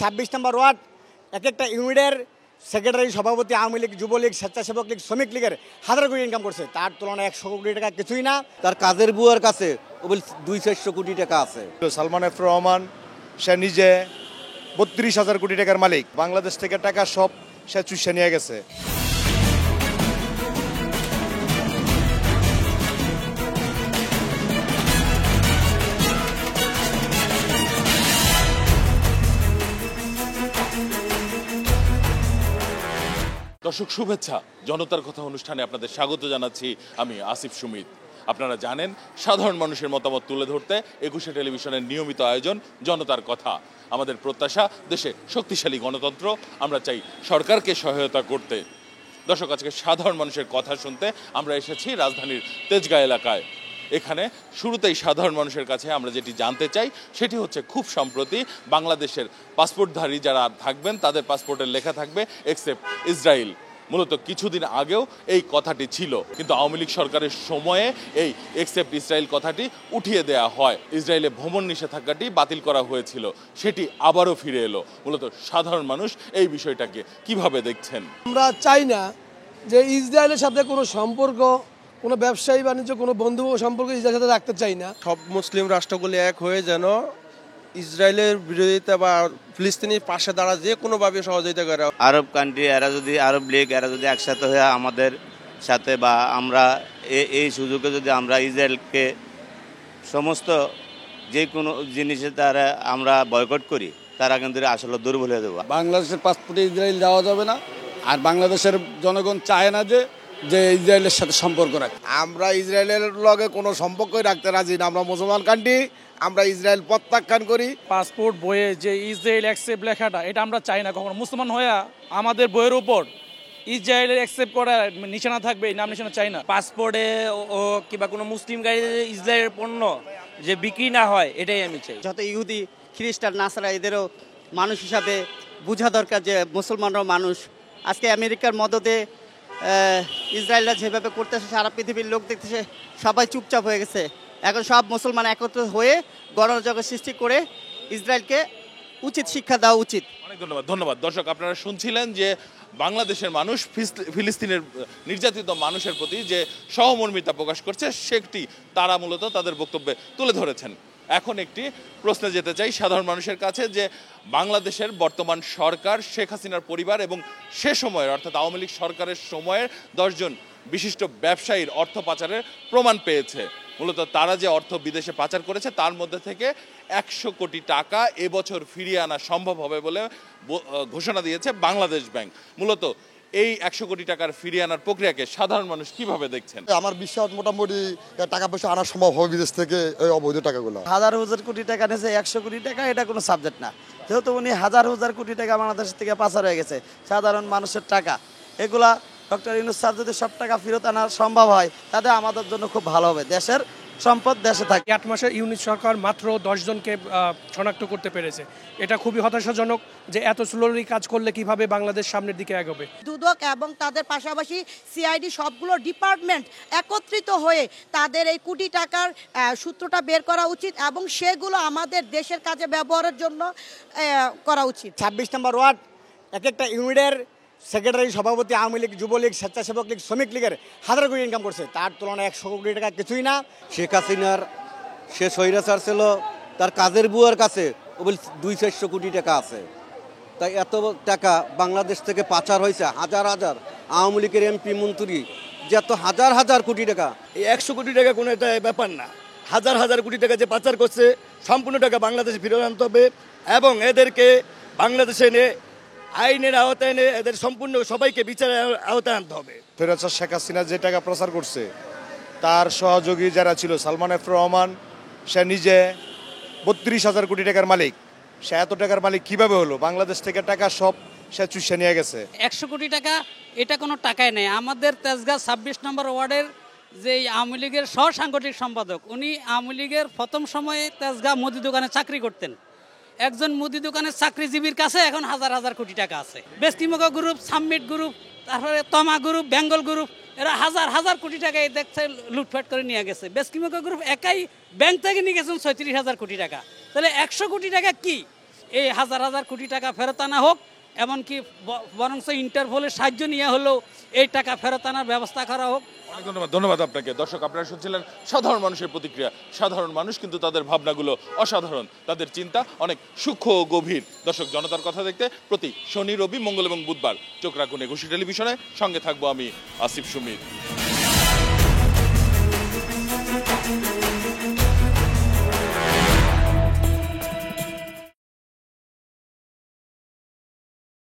26 নম্বর word এক একটা ইউনিটের সেক্রেটারি, সভাপতি, আওয়ামী লীগ, যুবলীগ, স্বেচ্ছাসেবক লীগ, শ্রমিক লীগের হাজার কোটি ইনকাম করছে। তার তুলনায় 100 কোটি টাকা কিছুই না। তার কাজের বুয়ার কাছে 200-400 কোটি টাকা আছে। সালমান এফ রহমান সে নিজে 32,000 কোটি টাকার মালিক। বাংলাদেশ থেকে টাকা সব সে চুষে নিয়ে গেছে। দর্শক শুভেচ্ছা, জনতার কথা অনুষ্ঠানে আপনাদের স্বাগত জানাচ্ছি। আমি আসিফ সুমিত। আপনারা জানেন, সাধারণ মানুষের মতামত তুলে ধরতে 21শে টেলিভিশনের নিয়মিত আয়োজন জনতার কথা। আমাদের প্রত্যাশা দেশে শক্তিশালী গণতন্ত্র, আমরা চাই সরকারকে সহায়তা করতে। দর্শক, আজকে সাধারণ মানুষের কথা শুনতে আমরা এসেছি রাজধানীর তেজগাঁ এলাকায়। এখানে শুরুতেই সাধারণ মানুষের কাছে আমরা যেটি জানতে চাই সেটি হচ্ছে, খুব সম্প্রতি বাংলাদেশের পাসপোর্টধারী যারা থাকবেন তাদের পাসপোর্টের লেখা থাকবে এক্সেপ্ট ইসরায়েল। মূলত কিছুদিন আগেও এই কথাটি ছিল, কিন্তু আওয়ামী লীগ সরকারের সময়ে এই এক্সেপ্ট ইসরায়েল কথাটি উঠিয়ে দেওয়া হয়। ইসরায়েলে ভ্রমণ নিষেধাজ্ঞাটি বাতিল করা হয়েছিল, সেটি আবারও ফিরে এলো। মূলত সাধারণ মানুষ এই বিষয়টাকে কিভাবে দেখছেন? আমরা চাই না যে ইসরায়েলের সাথে কোনো সম্পর্ক, কোনো ব্যবসায়ী বাণিজ্য, কোনো বন্ধু সম্পর্ক ইসরায়েলের সাথে রাখতে চাই না। সব মুসলিম রাষ্ট্রগুলি এক হয়ে যেন ইসরায়েলের বিরোধিতা বা ফিলিস্তিনির পাশে দাঁড়া যে কোনোভাবে সহযোগিতা করে। আরব কান্ট্রি এরা যদি, আরব লীগ এরা যদি একসাথে হয়ে আমাদের সাথে, বা আমরা এই সুযোগে যদি আমরা ইসরায়েলকে সমস্ত যে কোনো জিনিসে তারা আমরা বয়কট করি, তারা কিন্তু আসলে দুর্বল হয়ে যাবো। বাংলাদেশের পাসপোর্টে ইসরায়েল যাওয়া যাবে না, আর বাংলাদেশের জনগণ চায় না যে ইসরায়েলের সাথে সম্পর্ক রাখে। আমরা ইসরায়েলের লগে কোনো সম্পর্কই রাখতে রাজি না। আমরা মুসলমান কান্ট্রি, আমরা ইসরায়েল প্রত্যাখ্যান করি। পাসপোর্ট বইয়ে যে ইসরায়েল অ্যাকসেপ্ট লেখাটা, এটা আমরা চাই না কখনো। মুসলমান হয়ে আমাদের বইয়ের উপর ইসরায়েলের অ্যাকসেপ্ট করা নিশানা থাকবে, এই নাম নিশানা চাই না। পাসপোর্টে ও কিংবা কোনো মুসলিম গাড়িতে ইসরায়েলের পণ্য যে বিক্রি না হয়, এটাই আমি চাই। যত ইহুদি, খ্রিস্টান, নাসারা এদেরও মানুষ হিসাবে বোঝা দরকার যে মুসলমানরাও মানুষ। আজকে আমেরিকার মদতে ইসরায়েলরা যেভাবে করতেছে, সারা পৃথিবীর লোক দেখতেছে, সবাই চুপচাপ হয়ে গেছে। এখন সব মুসলমান একত্র হয়ে গণজগৎ সৃষ্টি করে ইসরায়েলকে উচিত শিক্ষা দেওয়া উচিত। অনেক ধন্যবাদ। দর্শক, আপনারা শুনছিলেন যে বাংলাদেশের মানুষ ফিলিস্তিনের নির্যাতিত মানুষের প্রতি যে সহমর্মিতা প্রকাশ করছে, সেটি তারা মূলত তাদের বক্তব্যে তুলে ধরেছেন। এখন একটি প্রশ্নে যেতে চাই সাধারণ মানুষের কাছে, যে বাংলাদেশের বর্তমান সরকার, শেখ হাসিনার পরিবার এবং সে সময়ের অর্থাৎ আওয়ামী লীগ সরকারের সময়ের 10 জন বিশিষ্ট ব্যবসায়ীর অর্থ পাচারের প্রমাণ পেয়েছে। মূলত তারা যে অর্থ বিদেশে পাচার করেছে, তার মধ্যে থেকে 100 কোটি টাকা এবছর ফিরিয়ে আনা সম্ভব হবে বলে ঘোষণা দিয়েছে বাংলাদেশ ব্যাংক। মূলত এই 100 কোটি টাকার ফিরিয়ে আনার প্রক্রিয়াকে সাধারণ মানুষ কিভাবে দেখছেন? আমার বিশ্বাস মোটামুটি টাকা পয়সা আনা সম্ভব হবে বিদেশ থেকে, এই অবৈধ টাকাগুলো। হাজার কোটি টাকা নিয়েছে, 100 কোটি টাকা এটা কোনো সাবজেক্ট না। যেহেতু উনি হাজার কোটি টাকা বাংলাদেশ থেকে পাচার হয়ে গেছে, সাধারণ মানুষের টাকা, এগুলা ডক্টর ইউনূস স্যার যদি সব টাকা ফেরত আনা সম্ভব হয়, তাতে আমাদের জন্য খুব ভালো হবে। দেশের সম্পদ দেশে থাকে। 8 মাসে ইউনিট সরকার মাত্র 10 জনকে শনাক্ত করতে পেরেছে। এটা খুবই হতাশাজনক যে এত স্লোলি কাজ করলে কিভাবে বাংলাদেশ সামনের দিকে এগোবে। দুদক এবং তাদের পাশাপাশি সিআইডি সবগুলো ডিপার্টমেন্ট একত্রিত হয়ে তাদের এই কোটি টাকার সূত্রটা বের করা উচিত এবং সেগুলো আমাদের দেশের কাজে ব্যবহারের জন্য করা উচিত। 26 নম্বর ওয়ার্ড এক একটা ইউনিটের সেক্রেটারি, সভাপতি, আওয়ামী লীগ, যুবলীগ, স্বেচ্ছাসেবক লীগ, শ্রমিক লীগের হাজার কোটি ইনকাম করছে। তার তুলনায় 100 কোটি টাকা কিছুই না। শেখ হাসিনার সে স্বৈরাচার ছিল, তার কাজের বুয়ার কাছে 200-400 কোটি টাকা আছে। তাই এত টাকা বাংলাদেশ থেকে পাচার হয়েছে, হাজার আওয়ামী লীগের এমপি মন্ত্রী যে এত হাজার কোটি টাকা। এই 100 কোটি টাকা কোনো একটা ব্যাপার না। হাজার কোটি টাকা যে পাচার করছে, সম্পূর্ণ টাকা বাংলাদেশে ফিরে আনতে হবে এবং এদেরকে বাংলাদেশে এনে আইনের আওতায় এনে এদের সম্পূর্ণ সবাইকে বিচারের আওতায় আনতে হবে। ফেরাচার শেখ হাসিনা যে টাকা প্রচার করছে, তার সহযোগী যারা ছিল, সালমান এফ রহমান সে নিজে 32,000 কোটি টাকার মালিক। সে এত টাকার মালিক কিভাবে হলো? বাংলাদেশ থেকে টাকা সব সে চুষে নিয়ে গেছে। 100 কোটি টাকা এটা কোনো টাকাই নেই। আমাদের তেজগাঁ 26 নম্বর ওয়ার্ডের যে আওয়ামী লীগের সহসাংগঠনিক সম্পাদক, উনি আওয়ামী লীগের প্রথম সময়ে তেজগাঁ মুদি দোকানে চাকরি করতেন। একজন মুদি দোকানের চাকরিজীবীর কাছে এখন হাজার কোটি টাকা আছে। বেস্টিমোগা গ্রুপ, সাবমিট গ্রুপ, তারপরে তমা গ্রুপ, বেঙ্গল গ্রুপ, এরা হাজার কোটি টাকা দেখছে লুটপাট করে নিয়ে গেছে। বেস্টিমোগা গ্রুপ একাই ব্যাংক থেকে নিয়ে গেছেন 36,000 কোটি টাকা। তাহলে 100 কোটি টাকা কি? এই হাজার হাজার কোটি টাকা ফেরত আনা হোক, এমনকি বরঞ্চ ইন্টারপোলের সাহায্য নিয়ে হলেও এই টাকা ফেরত আনার ব্যবস্থা করা হোক। অনেক ধন্যবাদ আপনাকে। দর্শক, আপনারা শুনছিলেন সাধারণ মানুষের প্রতিক্রিয়া। সাধারণ মানুষ কিন্তু তাদের ভাবনাগুলো অসাধারণ, তাদের চিন্তা অনেক সূক্ষ্ম ও গভীর। দর্শক, জনতার কথা দেখতে প্রতি শনি, রবি, মঙ্গল এবং বুধবার চোখ রাখুন একুশে টেলিভিশনে। সঙ্গে থাকবো আমি আসিফ সুমিত।